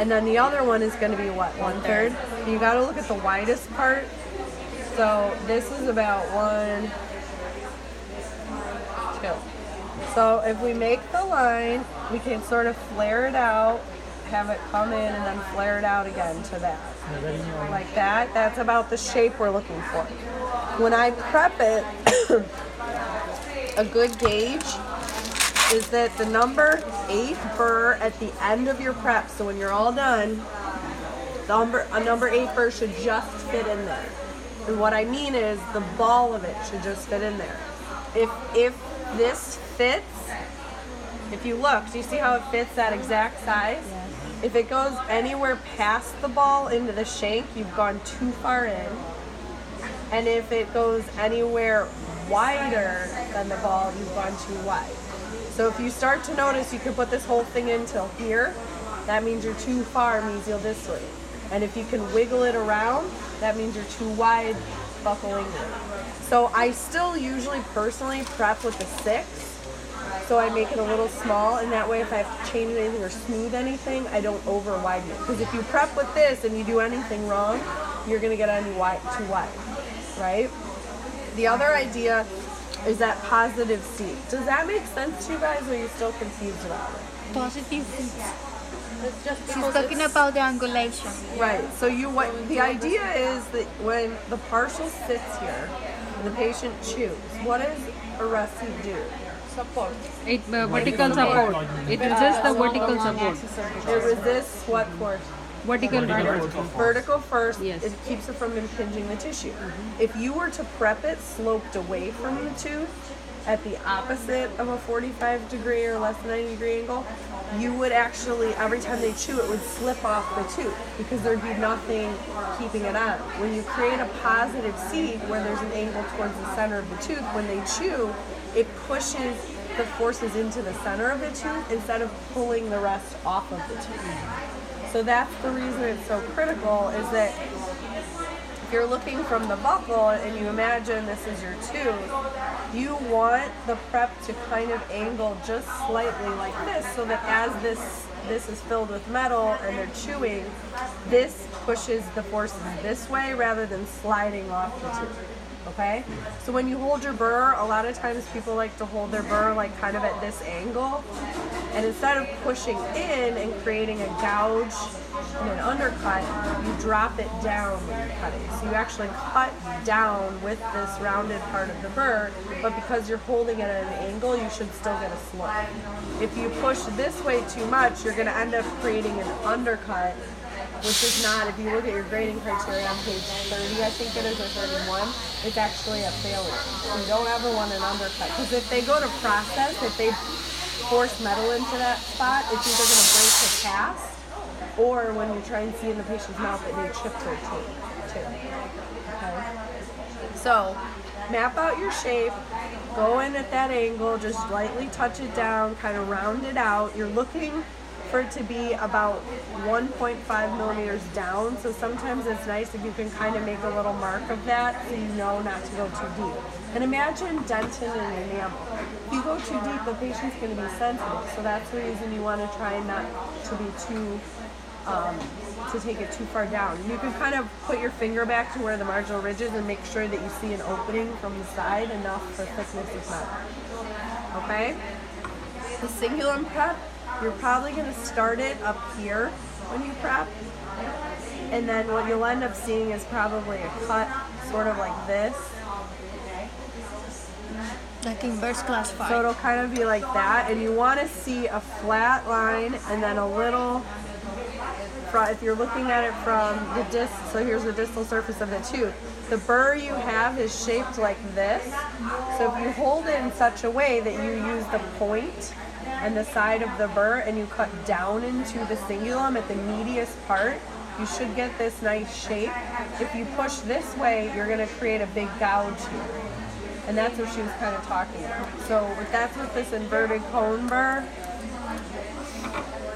And then the other one is going to be what, 1/3? You got to look at the widest part. So this is about 1, 2. So if we make the line, we can sort of flare it out, have it come in, and then flare it out again to that. Like that. That's about the shape we're looking for. When I prep it, a good gauge is that the number 8 burr at the end of your prep, so when you're all done, a number 8 burr should just fit in there. And what I mean is the ball of it should just fit in there. If this fits, if you look, do you see how it fits that exact size? Yes. If it goes anywhere past the ball into the shank, you've gone too far in. And if it goes anywhere wider than the ball, you've gone too wide. So if you start to notice you can put this whole thing in till here, that means you're too far mesial distally. And if you can wiggle it around, that means you're too wide buckling it. So I still usually personally prep with the 6. So I make it a little small, and that way if I have to change anything or smooth anything, I don't over widen it. Because if you prep with this and you do anything wrong, you're gonna get too wide, right? The other idea is that positive seat. Does that make sense to you guys, or are you still confused about it? Positive seats. It's just She's because talking about the angulation. right. So the idea is that when the partial sits here and the patient chews, what does a rest seat do? Support. It vertical support. It resists the vertical support. It resists what force? Vertical support. Vertical first, Yes. it keeps it from impinging the tissue. If you were to prep it sloped away from the tooth at the opposite of a 45-degree or less than 90-degree angle, you would actually, every time they chew, it would slip off the tooth because there'd be nothing keeping it on. When you create a positive seat where there's an angle towards the center of the tooth, when they chew, it pushes the forces into the center of the tooth instead of pulling the rest off of the tooth. So that's the reason it's so critical, is that if you're looking from the buccal and you imagine this is your tooth, you want the prep to kind of angle just slightly like this, so that as this is filled with metal and they're chewing, this pushes the forces this way rather than sliding off the tooth. Okay? So when you hold your burr, a lot of times people like to hold their burr like kind of at this angle. And instead of pushing in and creating a gouge and an undercut, you drop it down when you're cutting. So you actually cut down with this rounded part of the burr, but because you're holding it at an angle, you should still get a slope. If you push this way too much, you're going to end up creating an undercut, which is not, if you look at your grading criteria on page 30, I think it is, or 31, it's actually a failure. You don't ever want an undercut, because if they go to process, if they force metal into that spot, it's either going to break the cast, or when you try and see in the patient's mouth, it may chip their teeth, too. Okay? So, map out your shape, go in at that angle, just lightly touch it down, kind of round it out. You're looking for it to be about 1.5 millimeters down, so sometimes it's nice if you can kind of make a little mark of that so you know not to go too deep. And imagine dentin and enamel. If you go too deep, the patient's going to be sensitive, so that's the reason you want to try not to be too, to take it too far down. You can kind of put your finger back to where the marginal ridge is and make sure that you see an opening from the side enough for thickness of metal. Okay? The cingulum prep, you're probably going to start it up here when you prep, and then what you'll end up seeing is probably a cut sort of like this. Like inverse classified. So it'll kind of be like that, and you want to see a flat line and then a little, if you're looking at it from the disc, so here's the distal surface of the tooth. The burr you have is shaped like this, so if you hold it in such a way that you use the point and the side of the burr and you cut down into the cingulum at the meatiest part, you should get this nice shape. If you push this way, you're going to create a big gouge here. And that's what she was kind of talking about. So if that's with this inverted cone burr,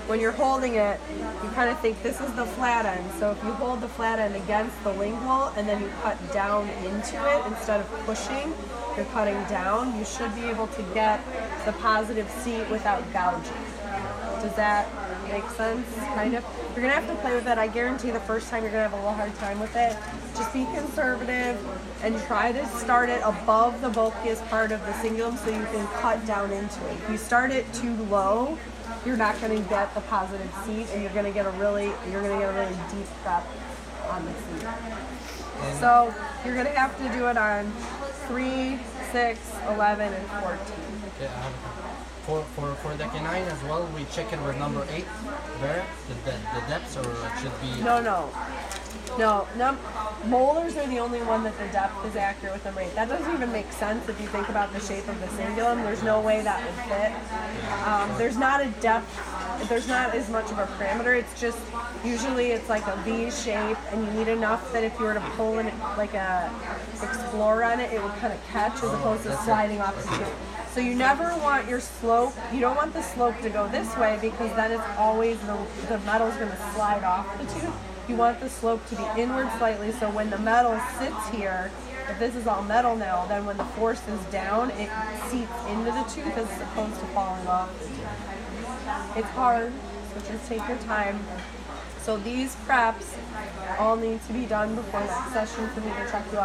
when you're holding it, you kind of think this is the flat end. So if you hold the flat end against the lingual and then you cut down into it instead of pushing, you're cutting down, you should be able to get the positive seat without gouging. Does that make sense? Kind of. You're gonna have to play with it. I guarantee the first time you're gonna have a little hard time with it. Just be conservative and try to start it above the bulkiest part of the cingulum so you can cut down into it. If you start it too low, you're not gonna get the positive seat, and you're gonna get a really deep prep on the seat. So you're gonna have to do it on 3, 6, 11, and 14. Okay, for the canine as well, we check it with number 8 there, the depths, or it should be... No, molars are the only one that the depth is accurate with them. Right? That doesn't even make sense if you think about the shape of the cingulum. There's no way that would fit. There's not a depth. There's not as much of a parameter. It's just usually it's like a V shape, and you need enough that if you were to pull in like a Explorer on it, it would kind of catch as opposed to sliding off the tube. So you never want your slope. You don't want the slope to go this way because then it's always the metal's going to slide off the tube. You want the slope to be inward slightly, so when the metal sits here, if this is all metal now, then when the force is down, it seeps into the tooth as opposed to falling off the tooth. It's hard, so just take your time. So these preps all need to be done before next session for me to check you out.